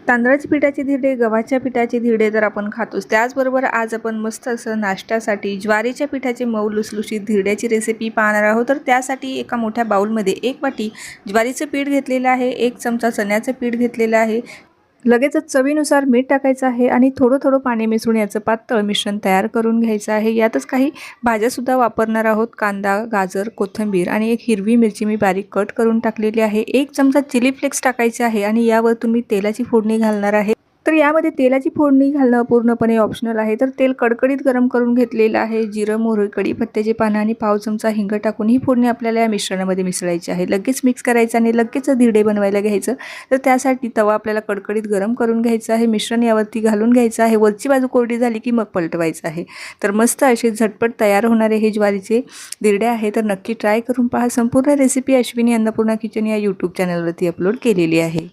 तांदळाच्या पिठाचे धिरडे, गव्हाच्या पिठाचे धिरडे तर आपण खातोच, त्याचबरोबर आज आपण मस्त असं नाश्त्यासाठी ज्वारीच्या पिठाचे मऊ लुसलुशीत धिरड्याची रेसिपी पाहणार आहोत। तर त्यासाठी एका मोठ्या बाउलमध्ये 1 वाटी ज्वारीचं पीठ घेतलेलं आहे, 1 चमचा चण्याचं पीठ घेतलेलं आहे, लगेचच चवीनुसार मीठ टाकायचं आहे आणि थोडं थोडं पाणी मिसळून याचं पातळ मिश्रण तयार करून घ्यायचं आहे। यातच काही भाज्यासुद्धा वापरणार आहोत, कांदा, गाजर, कोथिंबीर आणि 1 हिरवी मिरची मी बारीक कट करून टाकलेली आहे। 1 चमचा चिली फ्लेक्स टाकायचे आहे आणि यावरतून मी तेलाची फोडणी घालणार आहे। तर यामध्ये तेलाची फोडणी घालणं पूर्णपणे ऑप्शनल आहे। तर तेल कडकडीत गरम करून घेतलेलं आहे। जिरं, मोहरी, कढीपत्त्याची पानं आणि पाव चमचा हिंग टाकून ही फोडणी आपल्याला या मिश्रणामध्ये मिसळायची आहे। लगेच मिक्स करायचं आणि लगेच धिरडे बनवायला घ्यायचं। तर त्यासाठी तवा आपल्याला कडकडीत गरम करून घ्यायचा आहे, मिश्रण यावरती घालून घ्यायचं आहे, वरची बाजू कोरडी झाली की मग पलटवायचं आहे। तर मस्त असे झटपट तयार होणारे हे ज्वारीचे धिरडे आहे, तर नक्की ट्राय करून पहा। संपूर्ण रेसिपी अश्विनी अन्नपूर्णा किचन या यूट्यूब चॅनलवरती अपलोड केलेली आहे।